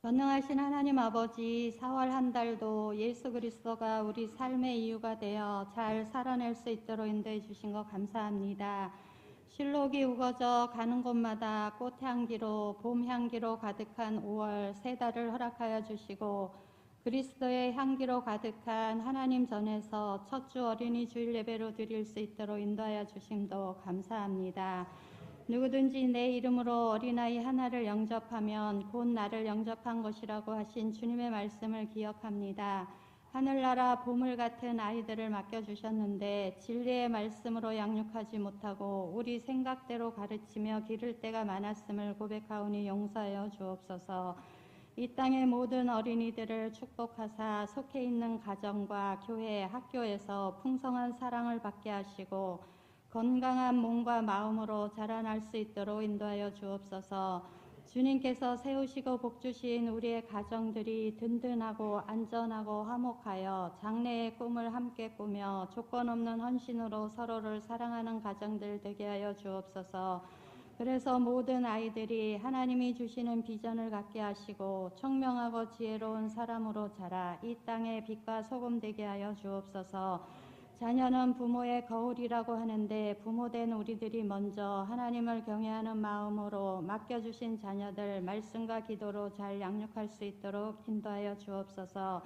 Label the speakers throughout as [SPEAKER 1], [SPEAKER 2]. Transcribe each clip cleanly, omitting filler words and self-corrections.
[SPEAKER 1] 전능하신 하나님 아버지, 4월 한 달도 예수 그리스도가 우리 삶의 이유가 되어 잘 살아낼 수 있도록 인도해 주신 거 감사합니다. 실록이 우거져 가는 곳마다 꽃향기로, 봄 향기로 가득한 5월 세 달을 허락하여 주시고, 그리스도의 향기로 가득한 하나님 전에서 첫 주 어린이 주일 예배로 드릴 수 있도록 인도하여 주심도 감사합니다. 누구든지 내 이름으로 어린아이 하나를 영접하면 곧 나를 영접한 것이라고 하신 주님의 말씀을 기억합니다. 하늘나라 보물 같은 아이들을 맡겨주셨는데 진리의 말씀으로 양육하지 못하고 우리 생각대로 가르치며 기를 때가 많았음을 고백하오니 용서하여 주옵소서. 이 땅의 모든 어린이들을 축복하사 속해 있는 가정과 교회, 학교에서 풍성한 사랑을 받게 하시고 건강한 몸과 마음으로 자라날 수 있도록 인도하여 주옵소서. 주님께서 세우시고 복주신 우리의 가정들이 든든하고 안전하고 화목하여 장래의 꿈을 함께 꾸며 조건 없는 헌신으로 서로를 사랑하는 가정들 되게 하여 주옵소서. 그래서 모든 아이들이 하나님이 주시는 비전을 갖게 하시고 청명하고 지혜로운 사람으로 자라 이 땅의 빛과 소금 되게 하여 주옵소서. 자녀는 부모의 거울이라고 하는데 부모된 우리들이 먼저 하나님을 경외하는 마음으로 맡겨주신 자녀들 말씀과 기도로 잘 양육할 수 있도록 인도하여 주옵소서.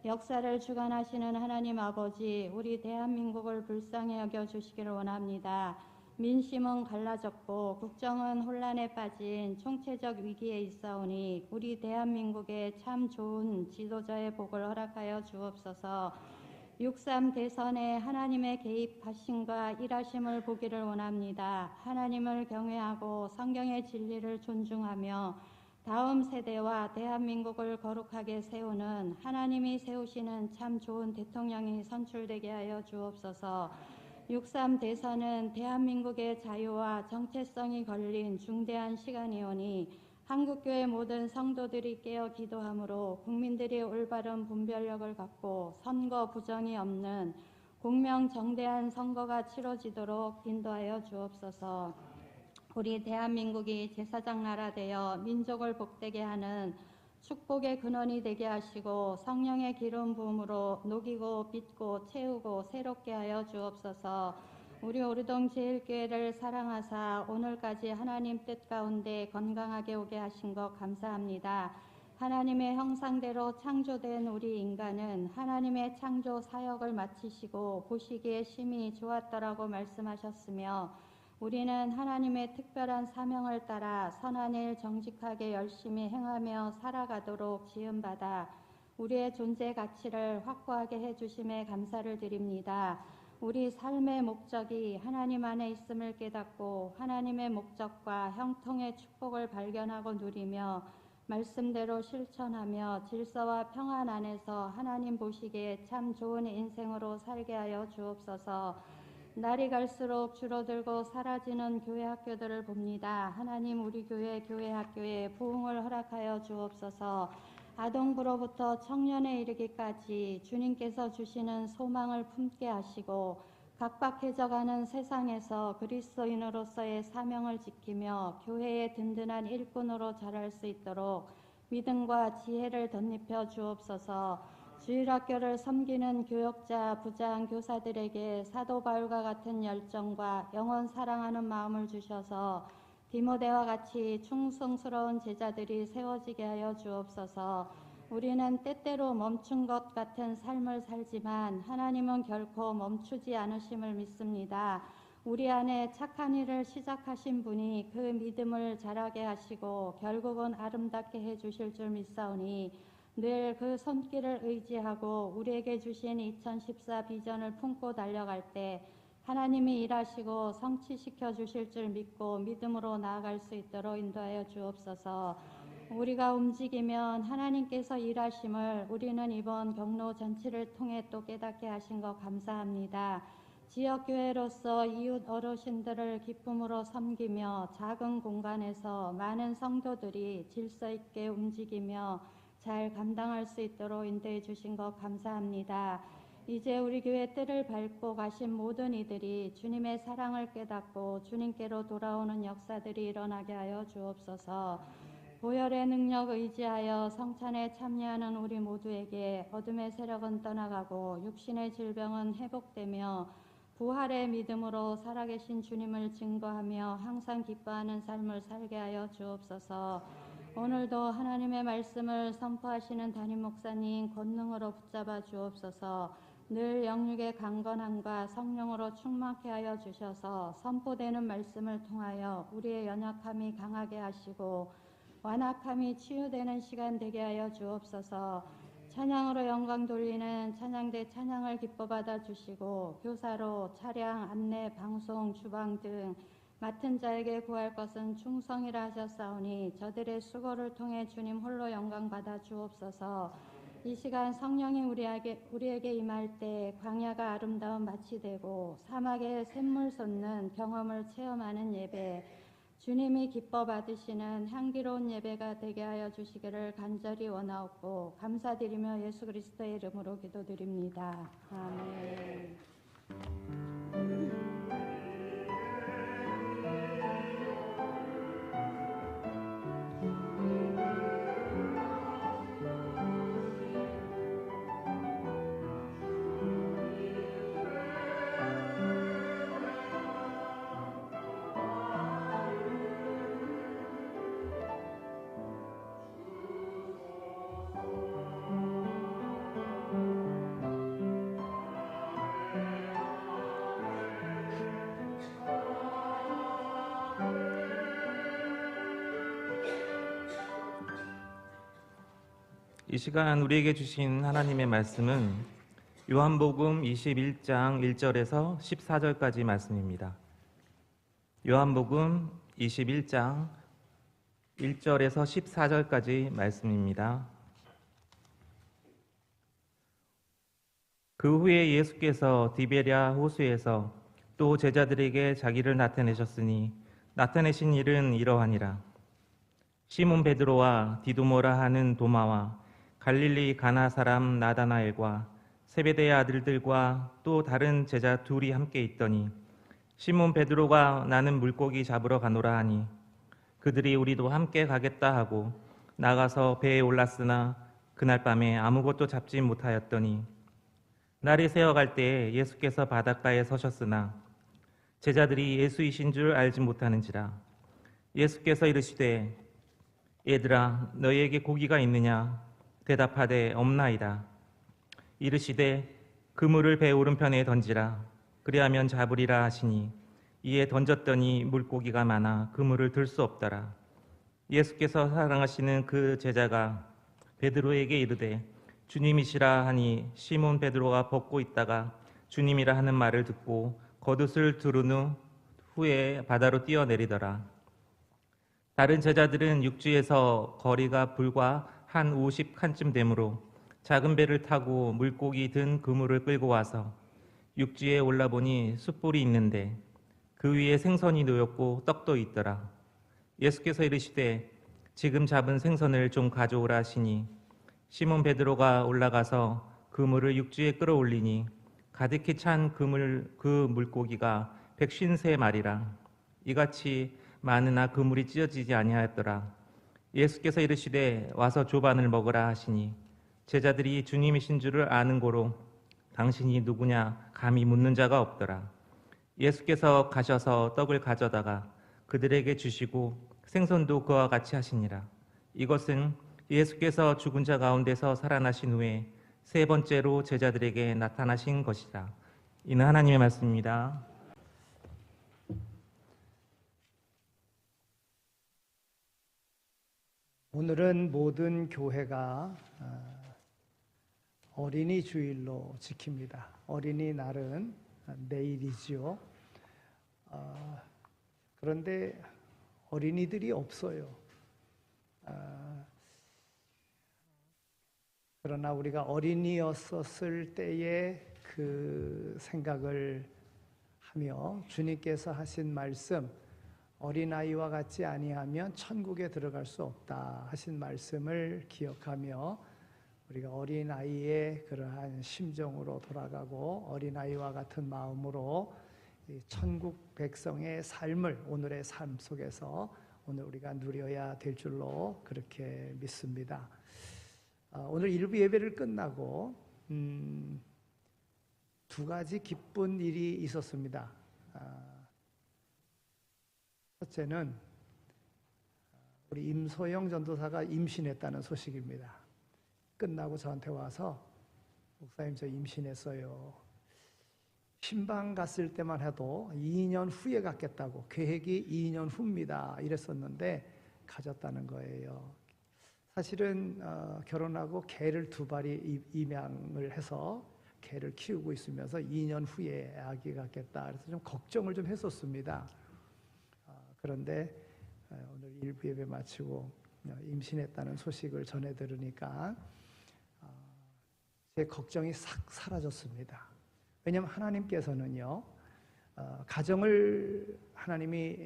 [SPEAKER 1] 역사를 주관하시는 하나님 아버지, 우리 대한민국을 불쌍히 여겨주시기를 원합니다. 민심은 갈라졌고 국정은 혼란에 빠진 총체적 위기에 있사오니 우리 대한민국에 참 좋은 지도자의 복을 허락하여 주옵소서. 6.3 대선에 하나님의 개입하심과 일하심을 보기를 원합니다. 하나님을 경외하고 성경의 진리를 존중하며 다음 세대와 대한민국을 거룩하게 세우는 하나님이 세우시는 참 좋은 대통령이 선출되게 하여 주옵소서. 6.3 대선은 대한민국의 자유와 정체성이 걸린 중대한 시간이오니 한국교회 모든 성도들이 깨어 기도하므로 국민들이 올바른 분별력을 갖고 선거 부정이 없는 공명정대한 선거가 치러지도록 인도하여 주옵소서. 우리 대한민국이 제사장 나라 되어 민족을 복되게 하는 축복의 근원이 되게 하시고 성령의 기름 부음으로 녹이고 빚고 채우고 새롭게 하여 주옵소서. 우리 오르동 제일교회를 사랑하사 오늘까지 하나님 뜻 가운데 건강하게 오게 하신 것 감사합니다. 하나님의 형상대로 창조된 우리 인간은 하나님의 창조 사역을 마치시고 보시기에 심히 좋았더라고 말씀하셨으며 우리는 하나님의 특별한 사명을 따라 선한 일 정직하게 열심히 행하며 살아가도록 지음받아 우리의 존재 가치를 확고하게 해주심에 감사를 드립니다. 우리 삶의 목적이 하나님 안에 있음을 깨닫고 하나님의 목적과 형통의 축복을 발견하고 누리며 말씀대로 실천하며 질서와 평안 안에서 하나님 보시기에 참 좋은 인생으로 살게 하여 주옵소서. 날이 갈수록 줄어들고 사라지는 교회 학교들을 봅니다. 하나님 우리 교회 학교에 부흥을 허락하여 주옵소서. 아동부로부터 청년에 이르기까지 주님께서 주시는 소망을 품게 하시고 각박해져가는 세상에서 그리스도인으로서의 사명을 지키며 교회의 든든한 일꾼으로 자랄 수 있도록 믿음과 지혜를 덧입혀 주옵소서. 주일학교를 섬기는 교역자, 부장, 교사들에게 사도 바울과 같은 열정과 영원 사랑하는 마음을 주셔서 디모데와 같이 충성스러운 제자들이 세워지게 하여 주옵소서. 우리는 때때로 멈춘 것 같은 삶을 살지만 하나님은 결코 멈추지 않으심을 믿습니다. 우리 안에 착한 일을 시작하신 분이 그 믿음을 자라게 하시고 결국은 아름답게 해주실 줄 믿사오니 늘 그 손길을 의지하고 우리에게 주신 2014 비전을 품고 달려갈 때 하나님이 일하시고 성취시켜 주실 줄 믿고 믿음으로 나아갈 수 있도록 인도하여 주옵소서. 우리가 움직이면 하나님께서 일하심을 우리는 이번 경로 전체를 통해 또 깨닫게 하신 것 감사합니다. 지역교회로서 이웃 어르신들을 기쁨으로 섬기며 작은 공간에서 많은 성도들이 질서 있게 움직이며 잘 감당할 수 있도록 인도해 주신 것 감사합니다. 이제 우리 교회 뜰을 밟고 가신 모든 이들이 주님의 사랑을 깨닫고 주님께로 돌아오는 역사들이 일어나게 하여 주옵소서. 보혈의 능력 의지하여 성찬에 참여하는 우리 모두에게 어둠의 세력은 떠나가고 육신의 질병은 회복되며 부활의 믿음으로 살아계신 주님을 증거하며 항상 기뻐하는 삶을 살게 하여 주옵소서. 오늘도 하나님의 말씀을 선포하시는 담임 목사님 권능으로 붙잡아 주옵소서. 늘 영육의 강건함과 성령으로 충만케 하여 주셔서 선포되는 말씀을 통하여 우리의 연약함이 강하게 하시고 완악함이 치유되는 시간 되게 하여 주옵소서. 찬양으로 영광 돌리는 찬양대 찬양을 기뻐 받아 주시고 교사로 차량, 안내, 방송, 주방 등 맡은 자에게 구할 것은 충성이라 하셨사오니 저들의 수고를 통해 주님 홀로 영광 받아 주옵소서. 이 시간 성령이 우리에게 임할 때 광야가 아름다운 밭이 되고 사막에 샘물 솟는 경험을 체험하는 예배, 주님이 기뻐 받으시는 향기로운 예배가 되게 하여 주시기를 간절히 원하옵고 감사드리며 예수 그리스도의 이름으로 기도드립니다. 아멘.
[SPEAKER 2] 이 시간 우리에게 주신 하나님의 말씀은 요한복음 21장 1절에서 14절까지 말씀입니다. 요한복음 21장 1절에서 14절까지 말씀입니다. 그 후에 예수께서 디베랴 호수에서 또 제자들에게 자기를 나타내셨으니 나타내신 일은 이러하니라. 시몬 베드로와 디두모라 하는 도마와 갈릴리 가나 사람 나다나엘과 세베대의 아들들과 또 다른 제자 둘이 함께 있더니 시몬 베드로가 나는 물고기 잡으러 가노라 하니 그들이 우리도 함께 가겠다 하고 나가서 배에 올랐으나 그날 밤에 아무것도 잡지 못하였더니 날이 새어갈 때에 예수께서 바닷가에 서셨으나 제자들이 예수이신 줄 알지 못하는지라. 예수께서 이르시되 얘들아 너희에게 고기가 있느냐? 대답하되 없나이다. 이르시되 그물을 배 오른편에 던지라. 그리하면 잡으리라 하시니 이에 던졌더니 물고기가 많아 그물을 들 수 없더라. 예수께서 사랑하시는 그 제자가 베드로에게 이르되 주님이시라 하니 시몬 베드로가 벗고 있다가 주님이라 하는 말을 듣고 겉옷을 두른 후에 바다로 뛰어내리더라. 다른 제자들은 육지에서 거리가 불과 한 50칸쯤 되므로 작은 배를 타고 물고기 든 그물을 끌고 와서 육지에 올라보니 숯불이 있는데 그 위에 생선이 놓였고 떡도 있더라. 예수께서 이르시되 지금 잡은 생선을 좀 가져오라 하시니 시몬 베드로가 올라가서 그물을 육지에 끌어올리니 가득히 찬 그 물고기가 153마리라. 이같이 많으나 그물이 찢어지지 아니하였더라. 예수께서 이르시되 와서 조반을 먹으라 하시니 제자들이 주님이신 줄을 아는 고로 당신이 누구냐 감히 묻는 자가 없더라. 예수께서 가셔서 떡을 가져다가 그들에게 주시고 생선도 그와 같이 하시니라. 이것은 예수께서 죽은 자 가운데서 살아나신 후에 세 번째로 제자들에게 나타나신 것이다. 이는 하나님의 말씀입니다.
[SPEAKER 3] 오늘은 모든 교회가 어린이 주일로 지킵니다. 어린이날은 내일이지요. 그런데 어린이들이 없어요. 그러나 우리가 어린이였었을 때의 그 생각을 하며 주님께서 하신 말씀, 어린아이와 같지 아니하면 천국에 들어갈 수 없다 하신 말씀을 기억하며 우리가 어린아이의 그러한 심정으로 돌아가고 어린아이와 같은 마음으로 천국 백성의 삶을 오늘의 삶 속에서 오늘 우리가 누려야 될 줄로 그렇게 믿습니다. 오늘 일부 예배를 끝나고 두 가지 기쁜 일이 있었습니다. 첫째는 우리 임소영 전도사가 임신했다는 소식입니다. 끝나고 저한테 와서 목사님 저 임신했어요. 신방 갔을 때만 해도 2년 후에 갖겠다고 계획이 2년 후입니다 이랬었는데 가졌다는 거예요. 사실은 결혼하고 개를 2마리 입양을 해서 개를 키우고 있으면서 2년 후에 아기 갖겠다 그래서 좀 걱정을 좀 했었습니다. 그런데 오늘 일부 예배 마치고 임신했다는 소식을 전해 들으니까 제 걱정이 싹 사라졌습니다. 왜냐하면 하나님께서는요, 가정을 하나님이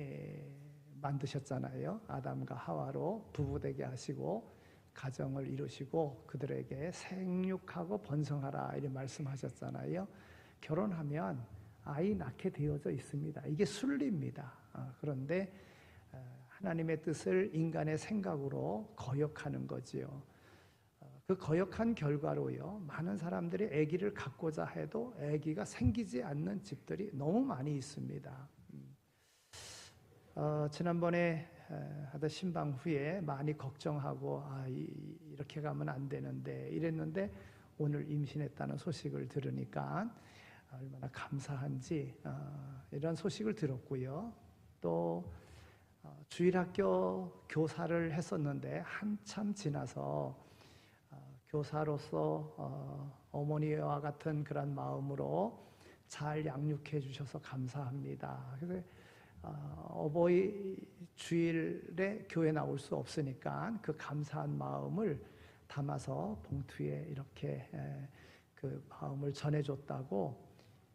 [SPEAKER 3] 만드셨잖아요. 아담과 하와로 부부되게 하시고 가정을 이루시고 그들에게 생육하고 번성하라 이렇게 말씀하셨잖아요. 결혼하면 아이 낳게 되어져 있습니다. 이게 순리입니다. 그런데 하나님의 뜻을 인간의 생각으로 거역하는 거지요. 그 거역한 결과로요, 많은 사람들이 아기를 갖고자 해도 아기가 생기지 않는 집들이 너무 많이 있습니다. 지난번에 하다 신방 후에 많이 걱정하고 이렇게 가면 안 되는데 이랬는데 오늘 임신했다는 소식을 들으니까 얼마나 감사한지 이런 소식을 들었고요. 또 주일학교 교사를 했었는데 한참 지나서 교사로서 어머니와 같은 그런 마음으로 잘 양육해 주셔서 감사합니다. 그래서 어버이 주일에 교회 나올 수 없으니까 그 감사한 마음을 담아서 봉투에 이렇게 그 마음을 전해줬다고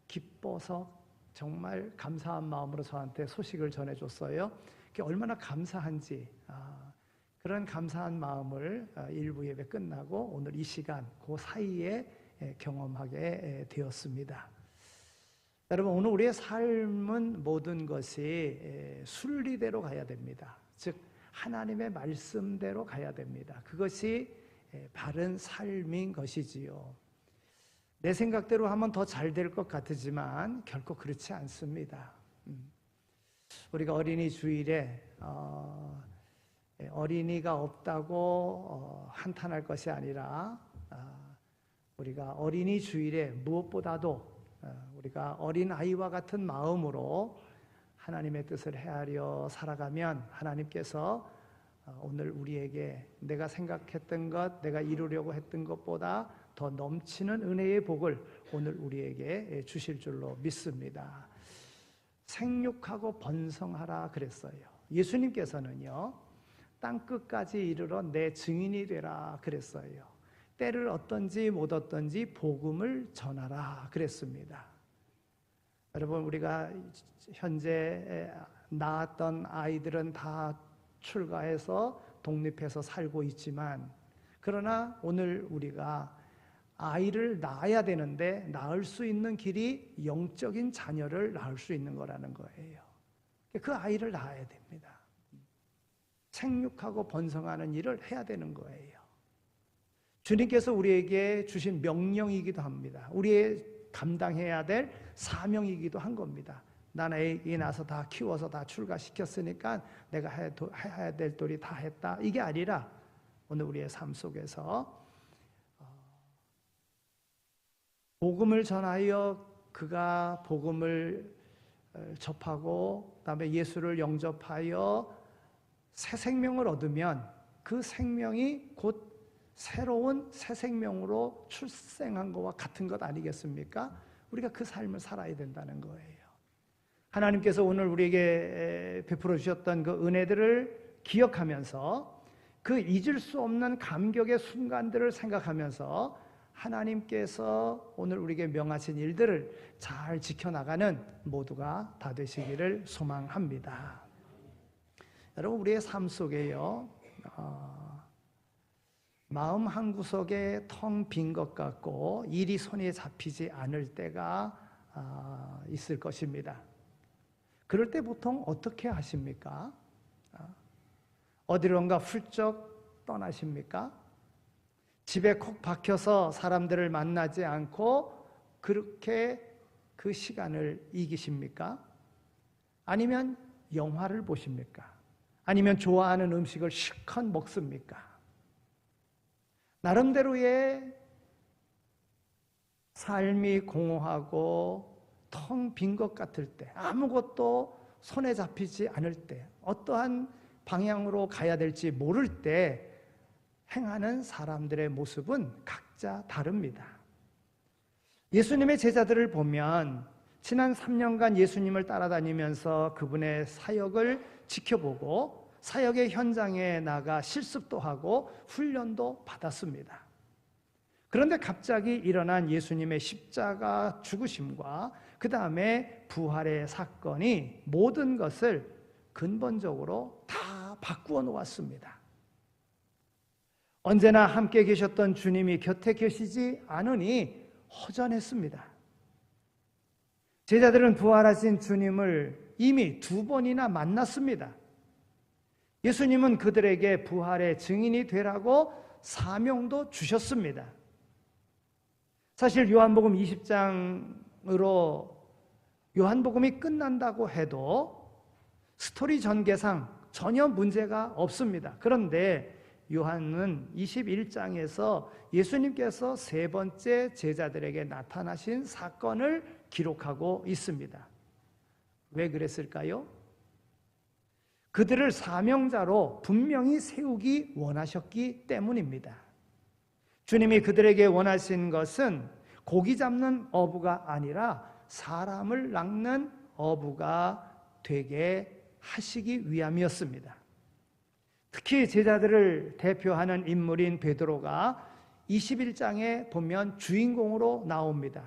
[SPEAKER 3] 기뻐서 정말 감사한 마음으로 저한테 소식을 전해줬어요. 그게 얼마나 감사한지 그런 감사한 마음을 일부 예배 끝나고 오늘 이 시간 그 사이에 경험하게 되었습니다. 여러분 오늘 우리의 삶은 모든 것이 순리대로 가야 됩니다. 즉 하나님의 말씀대로 가야 됩니다. 그것이 바른 삶인 것이지요. 내 생각대로 하면 더 잘 될 것 같지만 결코 그렇지 않습니다. 우리가 어린이 주일에 어린이가 없다고 한탄할 것이 아니라 우리가 어린이 주일에 무엇보다도 우리가 어린아이와 같은 마음으로 하나님의 뜻을 헤아려 살아가면 하나님께서 오늘 우리에게 내가 생각했던 것, 내가 이루려고 했던 것보다 더 넘치는 은혜의 복을 오늘 우리에게 주실 줄로 믿습니다. 생육하고 번성하라 그랬어요. 예수님께서는요, 땅끝까지 이르러 내 증인이 되라 그랬어요. 때를 얻든지 못 얻든지 복음을 전하라 그랬습니다. 여러분 우리가 현재 낳았던 아이들은 다 출가해서 독립해서 살고 있지만 그러나 오늘 우리가 아이를 낳아야 되는데 낳을 수 있는 길이 영적인 자녀를 낳을 수 있는 거라는 거예요. 그 아이를 낳아야 됩니다. 생육하고 번성하는 일을 해야 되는 거예요. 주님께서 우리에게 주신 명령이기도 합니다. 우리의 감당해야 될 사명이기도 한 겁니다. 난 애기 낳아서 다 키워서 다 출가시켰으니까 내가 해야 될 도리 다 했다. 이게 아니라 오늘 우리의 삶 속에서 복음을 전하여 그가 복음을 접하고 그다음에 예수를 영접하여 새 생명을 얻으면 그 생명이 곧 새로운 새 생명으로 출생한 것과 같은 것 아니겠습니까? 우리가 그 삶을 살아야 된다는 거예요. 하나님께서 오늘 우리에게 베풀어 주셨던 그 은혜들을 기억하면서 그 잊을 수 없는 감격의 순간들을 생각하면서 하나님께서 오늘 우리에게 명하신 일들을 잘 지켜나가는 모두가 다 되시기를 소망합니다. 여러분 우리의 삶 속에요, 마음 한구석에 텅 빈 것 같고 일이 손에 잡히지 않을 때가 있을 것입니다. 그럴 때 보통 어떻게 하십니까? 어디론가 훌쩍 떠나십니까? 집에 콕 박혀서 사람들을 만나지 않고 그렇게 그 시간을 이기십니까? 아니면 영화를 보십니까? 아니면 좋아하는 음식을 실컷 먹습니까? 나름대로의 삶이 공허하고 텅 빈 것 같을 때, 아무것도 손에 잡히지 않을 때, 어떠한 방향으로 가야 될지 모를 때 행하는 사람들의 모습은 각자 다릅니다. 예수님의 제자들을 보면 지난 3년간 예수님을 따라다니면서 그분의 사역을 지켜보고 사역의 현장에 나가 실습도 하고 훈련도 받았습니다. 그런데 갑자기 일어난 예수님의 십자가 죽으심과 그 다음에 부활의 사건이 모든 것을 근본적으로 다 바꾸어 놓았습니다. 언제나 함께 계셨던 주님이 곁에 계시지 않으니 허전했습니다. 제자들은 부활하신 주님을 이미 2번이나 만났습니다. 예수님은 그들에게 부활의 증인이 되라고 사명도 주셨습니다. 사실 요한복음 20장으로 요한복음이 끝난다고 해도 스토리 전개상 전혀 문제가 없습니다. 그런데 요한은 21장에서 예수님께서 3번째 제자들에게 나타나신 사건을 기록하고 있습니다. 왜 그랬을까요? 그들을 사명자로 분명히 세우기 원하셨기 때문입니다. 주님이 그들에게 원하신 것은 고기 잡는 어부가 아니라 사람을 낚는 어부가 되게 하시기 위함이었습니다. 특히 제자들을 대표하는 인물인 베드로가 21장에 보면 주인공으로 나옵니다.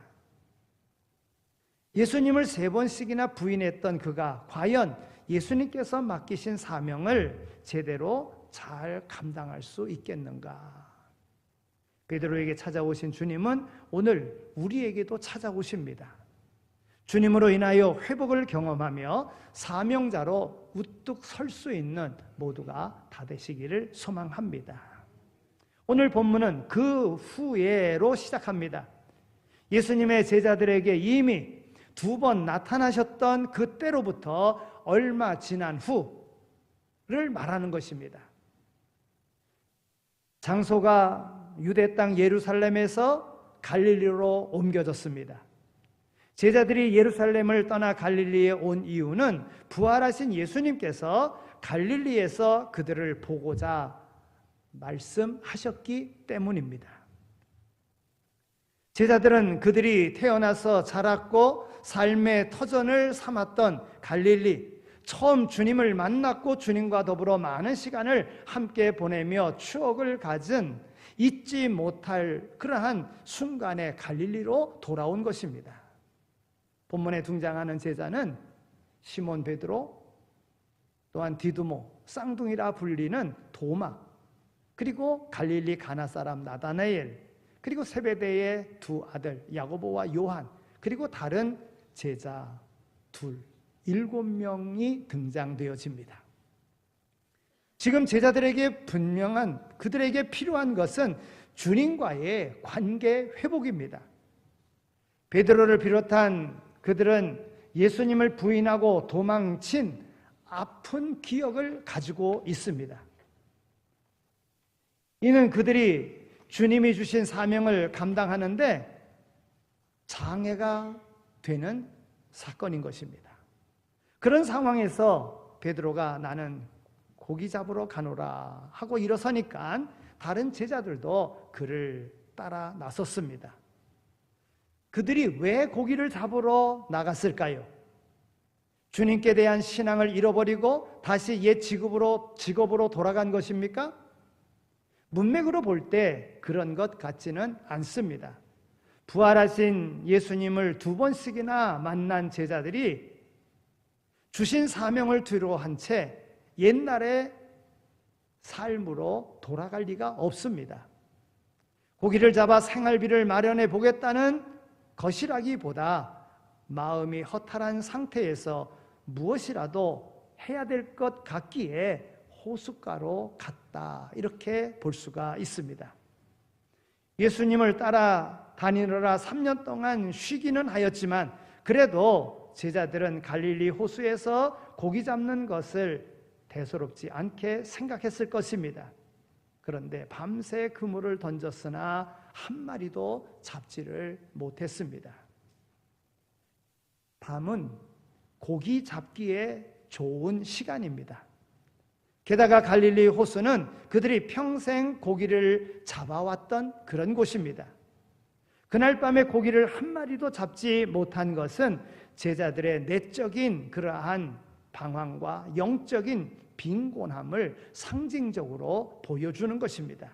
[SPEAKER 3] 예수님을 3번씩이나 부인했던 그가 과연 예수님께서 맡기신 사명을 제대로 잘 감당할 수 있겠는가? 베드로에게 찾아오신 주님은 오늘 우리에게도 찾아오십니다. 주님으로 인하여 회복을 경험하며 사명자로 우뚝 설 수 있는 모두가 다 되시기를 소망합니다. 오늘 본문은 그 후에로 시작합니다. 예수님의 제자들에게 이미 2번 나타나셨던 그때로부터 얼마 지난 후를 말하는 것입니다. 장소가 유대 땅 예루살렘에서 갈릴리로 옮겨졌습니다. 제자들이 예루살렘을 떠나 갈릴리에 온 이유는 부활하신 예수님께서 갈릴리에서 그들을 보고자 말씀하셨기 때문입니다. 제자들은 그들이 태어나서 자랐고 삶의 터전을 삼았던 갈릴리, 처음 주님을 만났고 주님과 더불어 많은 시간을 함께 보내며 추억을 가진 잊지 못할 그러한 순간의 갈릴리로 돌아온 것입니다. 본문에 등장하는 제자는 시몬 베드로, 또한 디두모, 쌍둥이라 불리는 도마, 그리고 갈릴리 가나 사람 나다나엘, 그리고 세베대의 2 아들 야고보와 요한, 그리고 다른 제자 2, 7명이 등장되어집니다. 지금 제자들에게 그들에게 필요한 것은 주님과의 관계 회복입니다. 베드로를 비롯한 그들은 예수님을 부인하고 도망친 아픈 기억을 가지고 있습니다. 이는 그들이 주님이 주신 사명을 감당하는데 장애가 되는 사건인 것입니다. 그런 상황에서 베드로가 나는 고기 잡으러 가노라 하고 일어서니까 다른 제자들도 그를 따라 나섰습니다. 그들이 왜 고기를 잡으러 나갔을까요? 주님께 대한 신앙을 잃어버리고 다시 옛 직업으로 돌아간 것입니까? 문맥으로 볼 때 그런 것 같지는 않습니다. 부활하신 예수님을 2번씩이나 만난 제자들이 주신 사명을 뒤로 한 채 옛날의 삶으로 돌아갈 리가 없습니다. 고기를 잡아 생활비를 마련해 보겠다는 것이라기보다 마음이 허탈한 상태에서 무엇이라도 해야 될 것 같기에 호숫가로 갔다, 이렇게 볼 수가 있습니다. 예수님을 따라 다니느라 3년 동안 쉬기는 하였지만 그래도 제자들은 갈릴리 호수에서 고기 잡는 것을 대수롭지 않게 생각했을 것입니다. 그런데 밤새 그물을 던졌으나 한 마리도 잡지를 못했습니다. 밤은 고기 잡기에 좋은 시간입니다. 게다가 갈릴리 호수는 그들이 평생 고기를 잡아왔던 그런 곳입니다. 그날 밤에 고기를 한 마리도 잡지 못한 것은 제자들의 내적인 그러한 방황과 영적인 빈곤함을 상징적으로 보여주는 것입니다.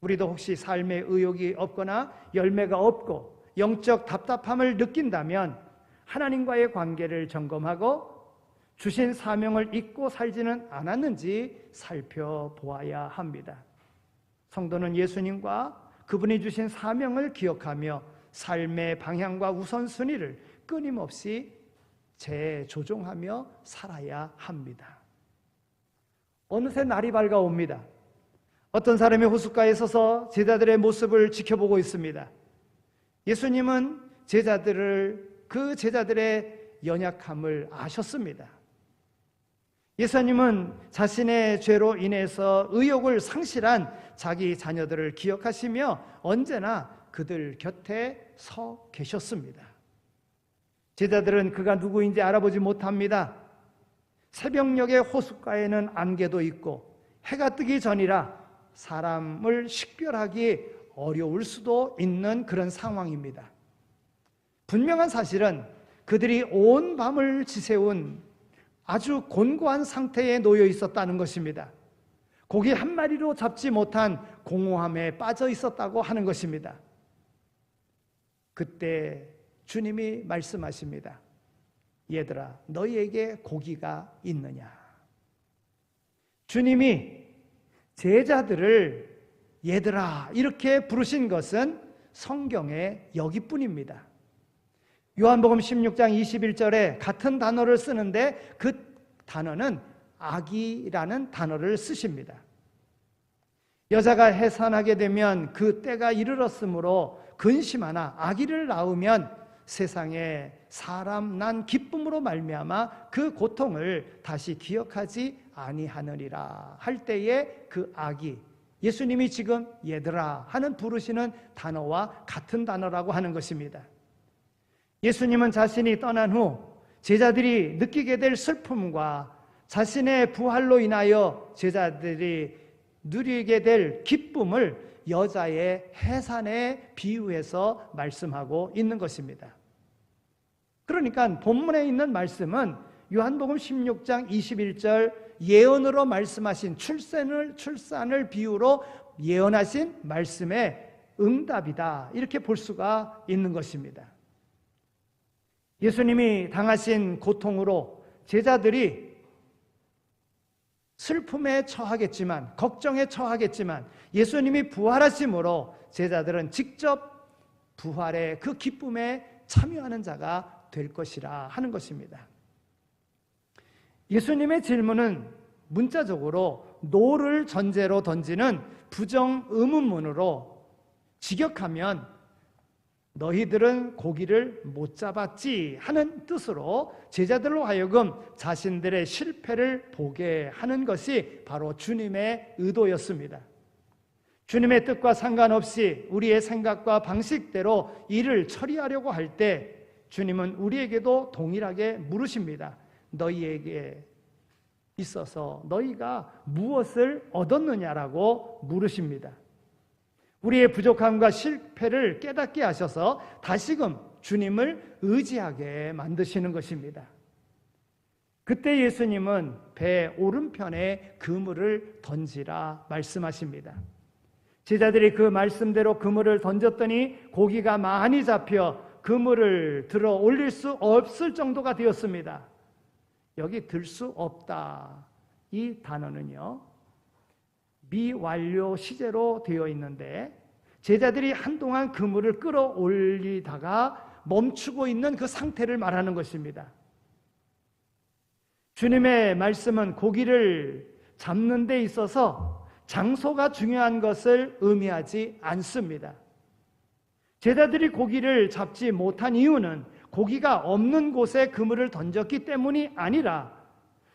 [SPEAKER 3] 우리도 혹시 삶에 의욕이 없거나 열매가 없고 영적 답답함을 느낀다면 하나님과의 관계를 점검하고 주신 사명을 잊고 살지는 않았는지 살펴보아야 합니다. 성도는 예수님과 그분이 주신 사명을 기억하며 삶의 방향과 우선순위를 끊임없이 재조정하며 살아야 합니다. 어느새 날이 밝아옵니다. 어떤 사람이 호숫가에 서서 제자들의 모습을 지켜보고 있습니다. 예수님은 그 제자들의 연약함을 아셨습니다. 예수님은 자신의 죄로 인해서 의욕을 상실한 자기 자녀들을 기억하시며 언제나 그들 곁에 서 계셨습니다. 제자들은 그가 누구인지 알아보지 못합니다. 새벽녘의 호숫가에는 안개도 있고 해가 뜨기 전이라 사람을 식별하기 어려울 수도 있는 그런 상황입니다. 분명한 사실은 그들이 온 밤을 지새운 아주 곤고한 상태에 놓여 있었다는 것입니다. 고기 한 마리로 잡지 못한 공허함에 빠져 있었다고 하는 것입니다. 그때 주님이 말씀하십니다. 얘들아, 너희에게 고기가 있느냐? 주님이 제자들을 얘들아 이렇게 부르신 것은 성경에 여기뿐입니다. 요한복음 16장 21절에 같은 단어를 쓰는데 그 단어는 아기라는 단어를 쓰십니다. 여자가 해산하게 되면 그 때가 이르렀으므로 근심하나 아기를 낳으면 세상에 사람 난 기쁨으로 말미암아 그 고통을 다시 기억하지 아니하느니라 할 때에 그 아기, 예수님이 지금 얘들아 하는 부르시는 단어와 같은 단어라고 하는 것입니다. 예수님은 자신이 떠난 후 제자들이 느끼게 될 슬픔과 자신의 부활로 인하여 제자들이 누리게 될 기쁨을 여자의 해산에 비유해서 말씀하고 있는 것입니다. 그러니까 본문에 있는 말씀은 요한복음 16장 21절 예언으로 말씀하신 출산을 비유로 예언하신 말씀의 응답이다, 이렇게 볼 수가 있는 것입니다. 예수님이 당하신 고통으로 제자들이 슬픔에 처하겠지만, 걱정에 처하겠지만 예수님이 부활하심으로 제자들은 직접 부활의 그 기쁨에 참여하는 자가 될 것이라 하는 것입니다. 예수님의 질문은 문자적으로 노를 전제로 던지는 부정 의문문으로 직역하면 너희들은 고기를 못 잡았지 하는 뜻으로 제자들로 하여금 자신들의 실패를 보게 하는 것이 바로 주님의 의도였습니다. 주님의 뜻과 상관없이 우리의 생각과 방식대로 일을 처리하려고 할 때 주님은 우리에게도 동일하게 물으십니다. 너희에게 있어서 너희가 무엇을 얻었느냐라고 물으십니다. 우리의 부족함과 실패를 깨닫게 하셔서 다시금 주님을 의지하게 만드시는 것입니다. 그때 예수님은 배 오른편에 그물을 던지라 말씀하십니다. 제자들이 그 말씀대로 그물을 던졌더니 고기가 많이 잡혀 그물을 들어 올릴 수 없을 정도가 되었습니다. 여기 들 수 없다, 이 단어는요 미완료 시제로 되어 있는데 제자들이 한동안 그물을 끌어올리다가 멈추고 있는 그 상태를 말하는 것입니다. 주님의 말씀은 고기를 잡는 데 있어서 장소가 중요한 것을 의미하지 않습니다. 제자들이 고기를 잡지 못한 이유는 고기가 없는 곳에 그물을 던졌기 때문이 아니라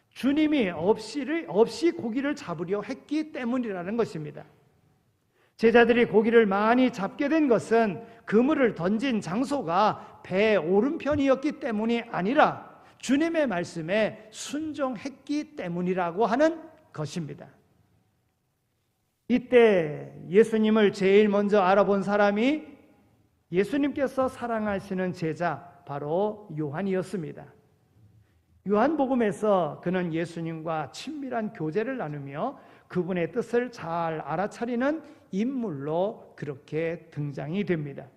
[SPEAKER 3] 주님이 없이 고기를 잡으려 했기 때문이라는 것입니다. 제자들이 고기를 많이 잡게 된 것은 그물을 던진 장소가 배 오른편이었기 때문이 아니라 주님의 말씀에 순종했기 때문이라고 하는 것입니다. 이때 예수님을 제일 먼저 알아본 사람이 예수님께서 사랑하시는 제자 바로 요한이었습니다. 요한복음에서 그는 예수님과 친밀한 교제를 나누며 그분의 뜻을 잘 알아차리는 인물로 그렇게 등장이 됩니다.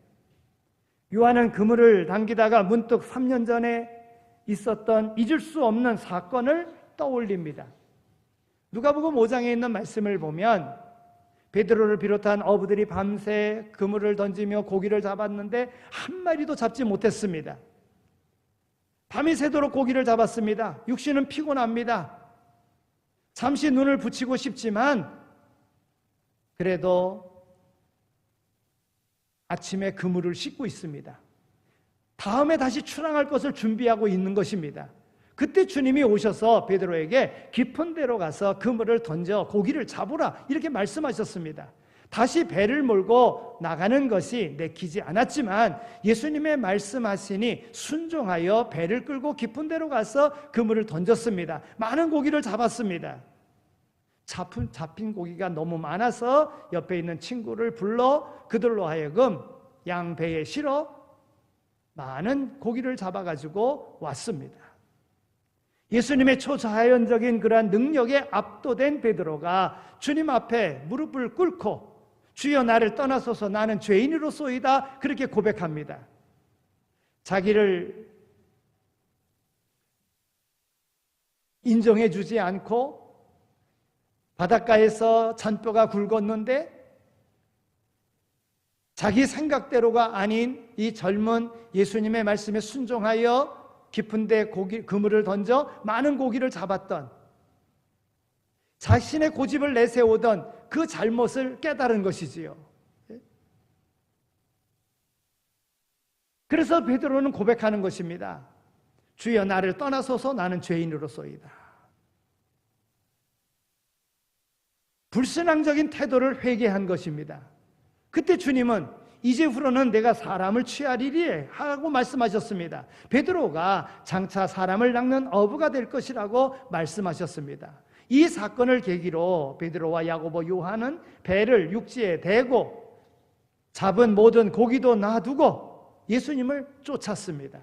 [SPEAKER 3] 요한은 그물을 당기다가 문득 3년 전에 있었던 잊을 수 없는 사건을 떠올립니다. 누가복음 5장에 있는 말씀을 보면 베드로를 비롯한 어부들이 밤새 그물을 던지며 고기를 잡았는데 한 마리도 잡지 못했습니다. 밤이 새도록 고기를 잡았습니다. 육신은 피곤합니다. 잠시 눈을 붙이고 싶지만 그래도 아침에 그물을 씻고 있습니다. 다음에 다시 출항할 것을 준비하고 있는 것입니다. 그때 주님이 오셔서 베드로에게 깊은 데로 가서 그물을 던져 고기를 잡으라 이렇게 말씀하셨습니다. 다시 배를 몰고 나가는 것이 내키지 않았지만 예수님의 말씀하시니 순종하여 배를 끌고 깊은 데로 가서 그물을 던졌습니다. 많은 고기를 잡았습니다. 잡힌 고기가 너무 많아서 옆에 있는 친구를 불러 그들로 하여금 양배에 실어 많은 고기를 잡아가지고 왔습니다. 예수님의 초자연적인 그러한 능력에 압도된 베드로가 주님 앞에 무릎을 꿇고 주여 나를 떠나소서 나는 죄인으로소이다 그렇게 고백합니다. 자기를 인정해 주지 않고 바닷가에서 잔뼈가 굵었는데 자기 생각대로가 아닌 이 젊은 예수님의 말씀에 순종하여 깊은 데 그물을 던져 많은 고기를 잡았던 자신의 고집을 내세우던 그 잘못을 깨달은 것이지요. 그래서 베드로는 고백하는 것입니다. 주여 나를 떠나소서 나는 죄인으로소이다. 불신앙적인 태도를 회개한 것입니다. 그때 주님은 이제후로는 내가 사람을 취하리리 하고 말씀하셨습니다. 베드로가 장차 사람을 낚는 어부가 될 것이라고 말씀하셨습니다. 이 사건을 계기로 베드로와 야고보, 요한은 배를 육지에 대고 잡은 모든 고기도 놔두고 예수님을 쫓았습니다.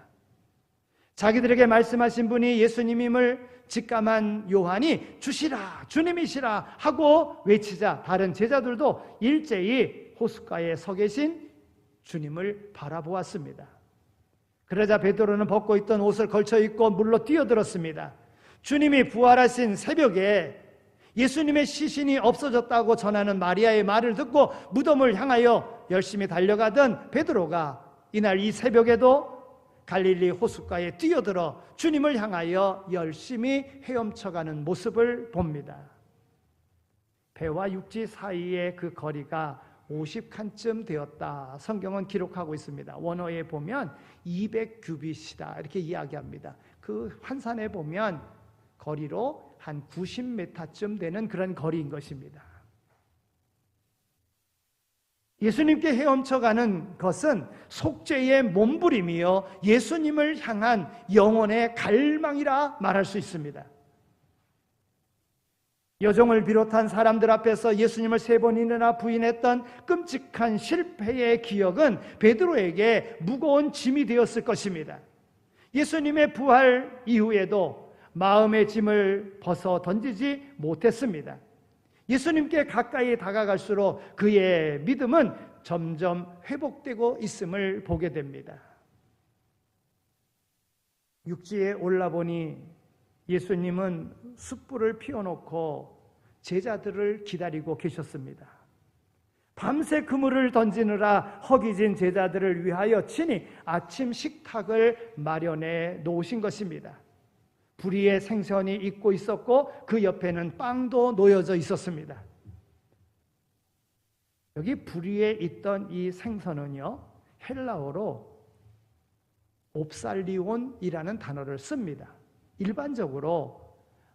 [SPEAKER 3] 자기들에게 말씀하신 분이 예수님임을 직감한 요한이 주시라 주님이시라 하고 외치자 다른 제자들도 일제히 호숫가에 서 계신 주님을 바라보았습니다. 그러자 베드로는 벗고 있던 옷을 걸쳐 입고 물로 뛰어들었습니다. 주님이 부활하신 새벽에 예수님의 시신이 없어졌다고 전하는 마리아의 말을 듣고 무덤을 향하여 열심히 달려가던 베드로가 이날 이 새벽에도 갈릴리 호숫가에 뛰어들어 주님을 향하여 열심히 헤엄쳐가는 모습을 봅니다. 배와 육지 사이의 그 거리가 50칸쯤 되었다. 성경은 기록하고 있습니다. 원어에 보면 200규빗이다 이렇게 이야기합니다. 그 환산에 보면 거리로 한 90m쯤 되는 그런 거리인 것입니다. 예수님께 헤엄쳐가는 것은 속죄의 몸부림이요 예수님을 향한 영혼의 갈망이라 말할 수 있습니다. 여종을 비롯한 사람들 앞에서 예수님을 3번이나 부인했던 끔찍한 실패의 기억은 베드로에게 무거운 짐이 되었을 것입니다. 예수님의 부활 이후에도 마음의 짐을 벗어 던지지 못했습니다. 예수님께 가까이 다가갈수록 그의 믿음은 점점 회복되고 있음을 보게 됩니다. 육지에 올라보니 예수님은 숯불을 피워놓고 제자들을 기다리고 계셨습니다. 밤새 그물을 던지느라 허기진 제자들을 위하여 친히 아침 식탁을 마련해 놓으신 것입니다. 부리의 생선이 있고 있었고 그 옆에는 빵도 놓여져 있었습니다. 여기 부리에 있던 이 생선은요, 헬라어로 옵살리온이라는 단어를 씁니다. 일반적으로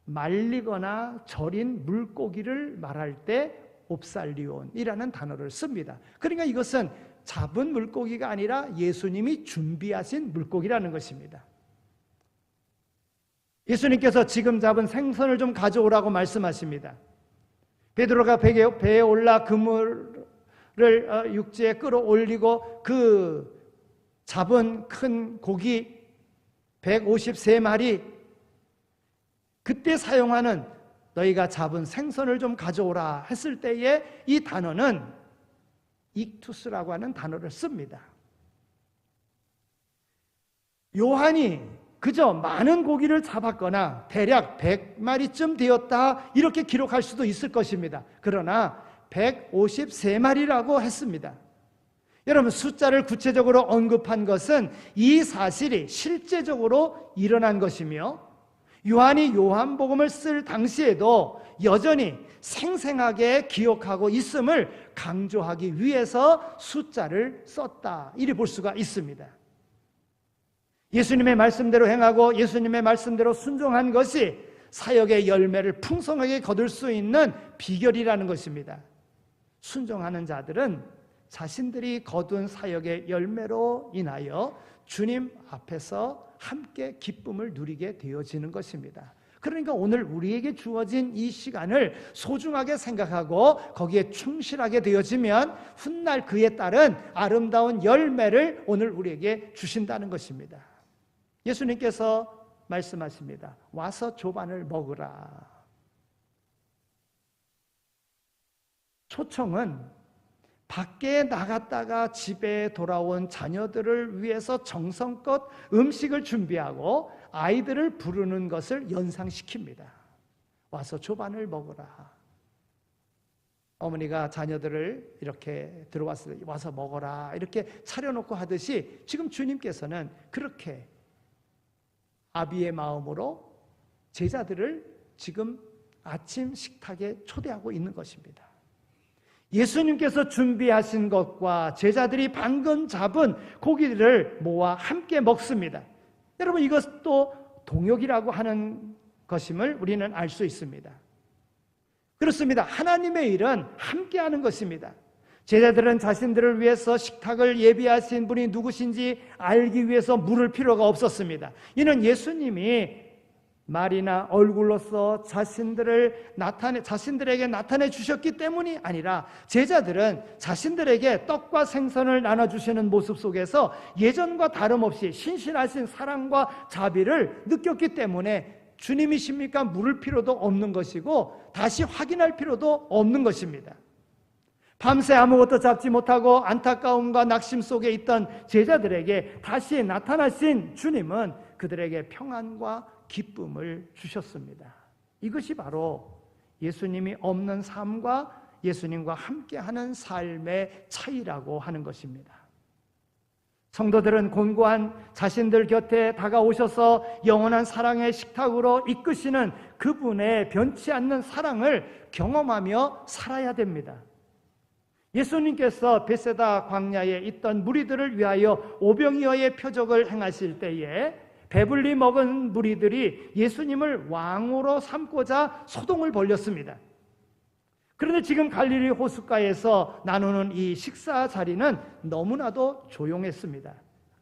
[SPEAKER 3] 말리거나 절인 물고기를 말할 때 옵살리온이라는 단어를 씁니다. 그러니까 이것은 잡은 물고기가 아니라 예수님이 준비하신 물고기라는 것입니다. 예수님께서 지금 잡은 생선을 좀 가져오라고 말씀하십니다. 베드로가 배에 올라 그물을 육지에 끌어올리고 그 잡은 큰 고기 153마리, 그때 사용하는 너희가 잡은 생선을 좀 가져오라 했을 때에 이 단어는 익투스라고 하는 단어를 씁니다. 요한이 그저 많은 고기를 잡았거나 대략 100마리쯤 되었다 이렇게 기록할 수도 있을 것입니다. 그러나 153마리라고 했습니다. 여러분, 숫자를 구체적으로 언급한 것은 이 사실이 실제적으로 일어난 것이며, 요한이 요한복음을 쓸 당시에도 여전히 생생하게 기억하고 있음을 강조하기 위해서 숫자를 썼다, 이리 볼 수가 있습니다. 예수님의 말씀대로 행하고 예수님의 말씀대로 순종한 것이 사역의 열매를 풍성하게 거둘 수 있는 비결이라는 것입니다. 순종하는 자들은 자신들이 거둔 사역의 열매로 인하여 주님 앞에서 함께 기쁨을 누리게 되어지는 것입니다. 그러니까 오늘 우리에게 주어진 이 시간을 소중하게 생각하고 거기에 충실하게 되어지면 훗날 그에 따른 아름다운 열매를 오늘 우리에게 주신다는 것입니다. 예수님께서 말씀하십니다. 와서 조반을 먹으라. 초청은 밖에 나갔다가 집에 돌아온 자녀들을 위해서 정성껏 음식을 준비하고 아이들을 부르는 것을 연상시킵니다. 와서 조반을 먹으라. 어머니가 자녀들을 이렇게 들어왔을 때 와서 먹어라 이렇게 차려놓고 하듯이 지금 주님께서는 그렇게 아비의 마음으로 제자들을 지금 아침 식탁에 초대하고 있는 것입니다. 예수님께서 준비하신 것과 제자들이 방금 잡은 고기를 모아 함께 먹습니다. 여러분, 이것도 동역이라고 하는 것임을 우리는 알 수 있습니다. 그렇습니다. 하나님의 일은 함께하는 것입니다. 제자들은 자신들을 위해서 식탁을 예비하신 분이 누구신지 알기 위해서 물을 필요가 없었습니다. 이는 예수님이 말이나 얼굴로서 자신들에게 나타내 주셨기 때문이 아니라 제자들은 자신들에게 떡과 생선을 나눠주시는 모습 속에서 예전과 다름없이 신실하신 사랑과 자비를 느꼈기 때문에 주님이십니까? 물을 필요도 없는 것이고 다시 확인할 필요도 없는 것입니다. 밤새 아무것도 잡지 못하고 안타까움과 낙심 속에 있던 제자들에게 다시 나타나신 주님은 그들에게 평안과 기쁨을 주셨습니다. 이것이 바로 예수님이 없는 삶과 예수님과 함께하는 삶의 차이라고 하는 것입니다. 성도들은 곤고한 자신들 곁에 다가오셔서 영원한 사랑의 식탁으로 이끄시는 그분의 변치 않는 사랑을 경험하며 살아야 됩니다. 예수님께서 베세다 광야에 있던 무리들을 위하여 오병이어의 표적을 행하실 때에 배불리 먹은 무리들이 예수님을 왕으로 삼고자 소동을 벌였습니다. 그런데 지금 갈릴리 호숫가에서 나누는 이 식사 자리는 너무나도 조용했습니다.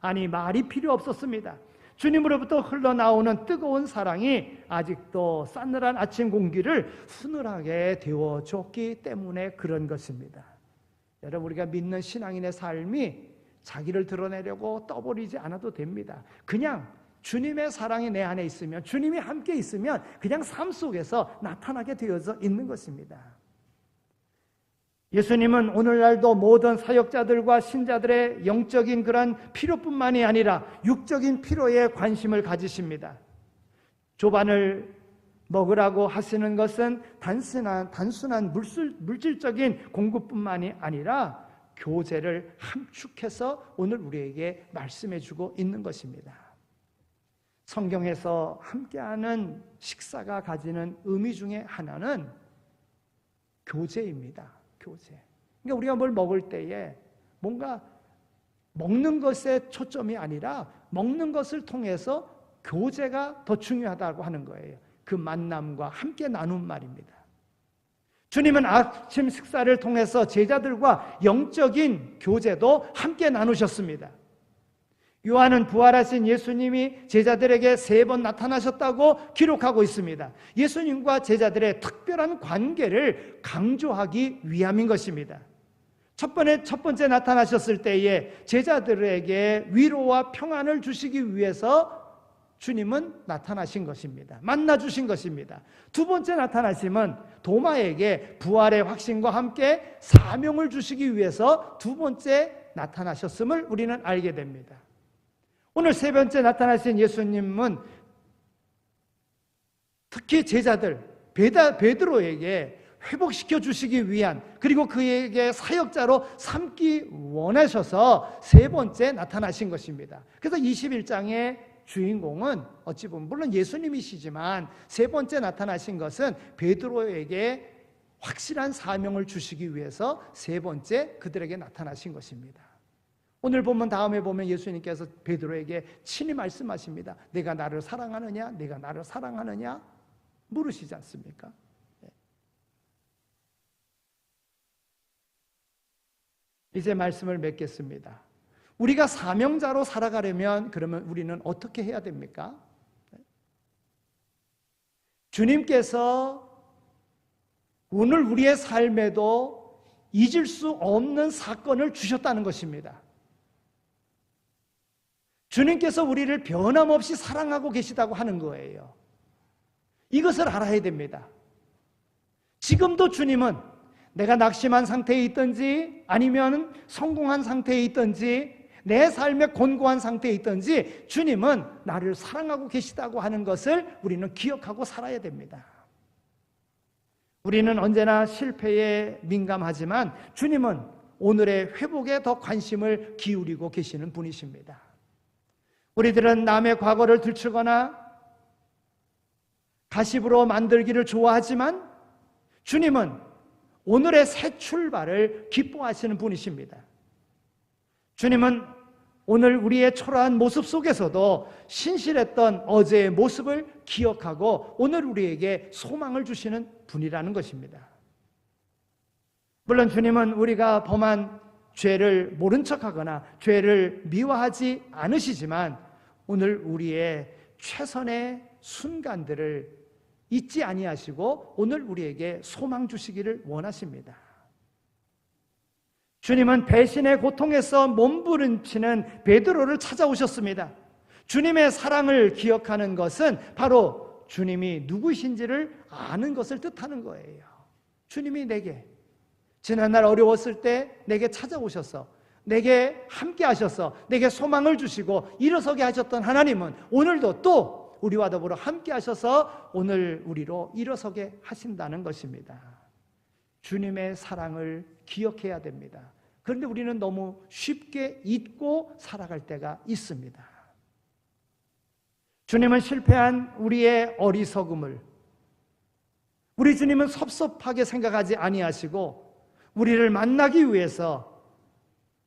[SPEAKER 3] 아니, 말이 필요 없었습니다. 주님으로부터 흘러나오는 뜨거운 사랑이 아직도 싸늘한 아침 공기를 훈훈하게 데워줬기 때문에 그런 것입니다. 여러분, 우리가 믿는 신앙인의 삶이 자기를 드러내려고 떠버리지 않아도 됩니다. 그냥 주님의 사랑이 내 안에 있으면, 주님이 함께 있으면 그냥 삶 속에서 나타나게 되어져 있는 것입니다. 예수님은 오늘날도 모든 사역자들과 신자들의 영적인 그런 필요뿐만이 아니라 육적인 필요에 관심을 가지십니다. 조반을 먹으라고 하시는 것은 단순한 물질적인 공급뿐만이 아니라 교제를 함축해서 오늘 우리에게 말씀해 주고 있는 것입니다. 성경에서 함께하는 식사가 가지는 의미 중에 하나는 교제입니다. 교제. 그러니까 우리가 뭘 먹을 때에 뭔가 먹는 것에 초점이 아니라 먹는 것을 통해서 교제가 더 중요하다고 하는 거예요. 그 만남과 함께 나눈 말입니다. 주님은 아침 식사를 통해서 제자들과 영적인 교제도 함께 나누셨습니다. 요한은 부활하신 예수님이 제자들에게 3번 나타나셨다고 기록하고 있습니다. 예수님과 제자들의 특별한 관계를 강조하기 위함인 것입니다. 첫 번째 나타나셨을 때에 제자들에게 위로와 평안을 주시기 위해서 주님은 나타나신 것입니다. 만나 주신 것입니다. 두 번째 나타나심은 도마에게 부활의 확신과 함께 사명을 주시기 위해서 두 번째 나타나셨음을 우리는 알게 됩니다. 오늘 세 번째 나타나신 예수님은 특히 제자들 베드로에게 회복시켜 주시기 위한, 그리고 그에게 사역자로 삼기 원하셔서 세 번째 나타나신 것입니다. 그래서 21장의 주인공은 어찌 보면 물론 예수님이시지만 세 번째 나타나신 것은 베드로에게 확실한 사명을 주시기 위해서 세 번째 그들에게 나타나신 것입니다. 오늘 보면 다음에 보면 예수님께서 베드로에게 친히 말씀하십니다. 내가 나를 사랑하느냐? 내가 나를 사랑하느냐? 물으시지 않습니까? 이제 말씀을 맺겠습니다. 우리가 사명자로 살아가려면 그러면 우리는 어떻게 해야 됩니까? 주님께서 오늘 우리의 삶에도 잊을 수 없는 사건을 주셨다는 것입니다. 주님께서 우리를 변함없이 사랑하고 계시다고 하는 거예요. 이것을 알아야 됩니다. 지금도 주님은 내가 낙심한 상태에 있든지 아니면 성공한 상태에 있든지 내 삶의 곤고한 상태에 있든지 주님은 나를 사랑하고 계시다고 하는 것을 우리는 기억하고 살아야 됩니다. 우리는 언제나 실패에 민감하지만 주님은 오늘의 회복에 더 관심을 기울이고 계시는 분이십니다. 우리들은 남의 과거를 들추거나 가십으로 만들기를 좋아하지만 주님은 오늘의 새 출발을 기뻐하시는 분이십니다. 주님은 오늘 우리의 초라한 모습 속에서도 신실했던 어제의 모습을 기억하고 오늘 우리에게 소망을 주시는 분이라는 것입니다. 물론 주님은 우리가 범한 죄를 모른 척하거나 죄를 미워하지 않으시지만 오늘 우리의 최선의 순간들을 잊지 아니하시고 오늘 우리에게 소망 주시기를 원하십니다. 주님은 배신의 고통에서 몸부림치는 베드로를 찾아오셨습니다. 주님의 사랑을 기억하는 것은 바로 주님이 누구신지를 아는 것을 뜻하는 거예요. 주님이 내게 지난날 어려웠을 때 내게 찾아오셔서 내게 함께 하셔서 내게 소망을 주시고 일어서게 하셨던 하나님은 오늘도 또 우리와 더불어 함께 하셔서 오늘 우리로 일어서게 하신다는 것입니다. 주님의 사랑을 기억해야 됩니다. 그런데 우리는 너무 쉽게 잊고 살아갈 때가 있습니다. 주님은 실패한 우리의 어리석음을 우리 주님은 섭섭하게 생각하지 아니하시고 우리를 만나기 위해서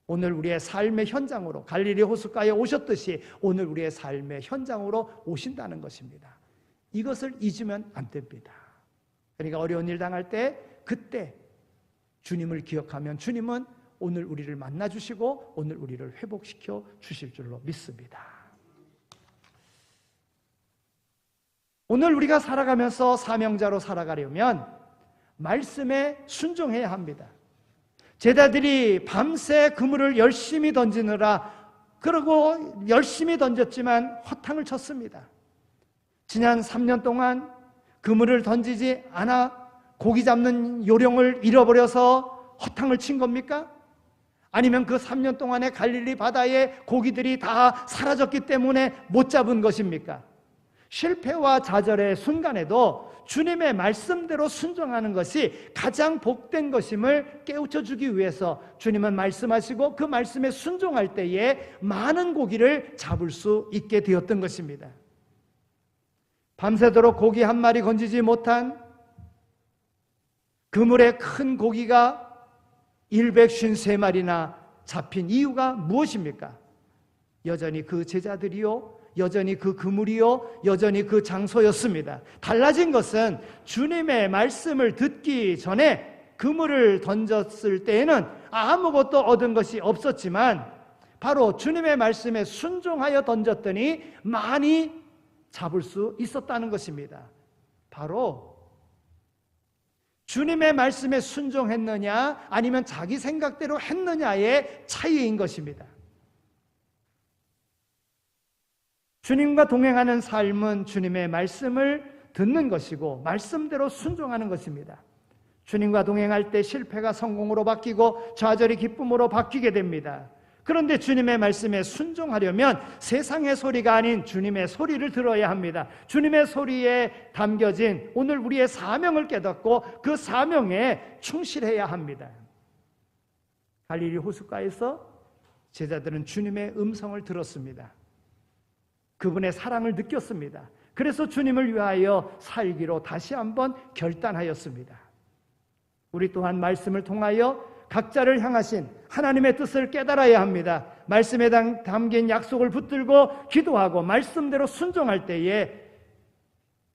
[SPEAKER 3] 오늘 우리의 삶의 현장으로 갈릴리 호숫가에 오셨듯이 오늘 우리의 삶의 현장으로 오신다는 것입니다. 이것을 잊으면 안 됩니다. 그러니까 어려운 일 당할 때 그때 주님을 기억하면 주님은 오늘 우리를 만나주시고 오늘 우리를 회복시켜 주실 줄로 믿습니다. 오늘 우리가 살아가면서 사명자로 살아가려면 말씀에 순종해야 합니다. 제자들이 밤새 그물을 열심히 던지느라 그러고 열심히 던졌지만 허탕을 쳤습니다. 지난 3년 동안 그물을 던지지 않아 고기 잡는 요령을 잃어버려서 허탕을 친 겁니까? 아니면 그 3년 동안에 갈릴리 바다에 고기들이 다 사라졌기 때문에 못 잡은 것입니까? 실패와 좌절의 순간에도 주님의 말씀대로 순종하는 것이 가장 복된 것임을 깨우쳐 주기 위해서 주님은 말씀하시고 그 말씀에 순종할 때에 많은 고기를 잡을 수 있게 되었던 것입니다. 밤새도록 고기 한 마리 건지지 못한 그물에 큰 고기가 153마리나 잡힌 이유가 무엇입니까? 여전히 그 제자들이요, 여전히 그 그물이요, 여전히 그 장소였습니다. 달라진 것은 주님의 말씀을 듣기 전에 그물을 던졌을 때에는 아무것도 얻은 것이 없었지만 바로 주님의 말씀에 순종하여 던졌더니 많이 잡을 수 있었다는 것입니다. 바로 주님의 말씀에 순종했느냐 아니면 자기 생각대로 했느냐의 차이인 것입니다. 주님과 동행하는 삶은 주님의 말씀을 듣는 것이고 말씀대로 순종하는 것입니다. 주님과 동행할 때 실패가 성공으로 바뀌고 좌절이 기쁨으로 바뀌게 됩니다. 그런데 주님의 말씀에 순종하려면 세상의 소리가 아닌 주님의 소리를 들어야 합니다. 주님의 소리에 담겨진 오늘 우리의 사명을 깨닫고 그 사명에 충실해야 합니다. 갈릴리 호숫가에서 제자들은 주님의 음성을 들었습니다. 그분의 사랑을 느꼈습니다. 그래서 주님을 위하여 살기로 다시 한번 결단하였습니다. 우리 또한 말씀을 통하여 각자를 향하신 하나님의 뜻을 깨달아야 합니다. 말씀에 담긴 약속을 붙들고 기도하고 말씀대로 순종할 때에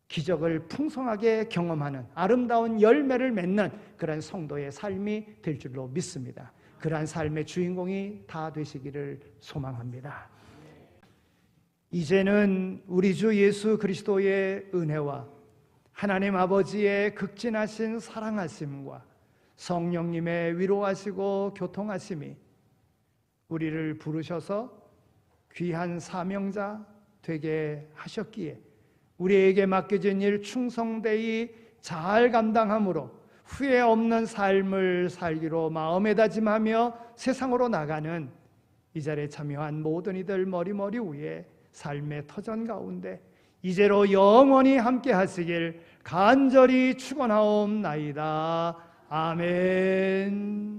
[SPEAKER 3] 기적을 풍성하게 경험하는 아름다운 열매를 맺는 그런 성도의 삶이 될 줄로 믿습니다. 그러한 삶의 주인공이 다 되시기를 소망합니다. 이제는 우리 주 예수 그리스도의 은혜와 하나님 아버지의 극진하신 사랑하심과 성령님의 위로하시고 교통하심이 우리를 부르셔서 귀한 사명자 되게 하셨기에 우리에게 맡겨진 일 충성되이 잘 감당함으로 후회 없는 삶을 살기로 마음에 다짐하며 세상으로 나가는 이 자리에 참여한 모든 이들 머리머리 위에 삶의 터전 가운데 이제로 영원히 함께 하시길 간절히 축원하옵나이다. 아멘.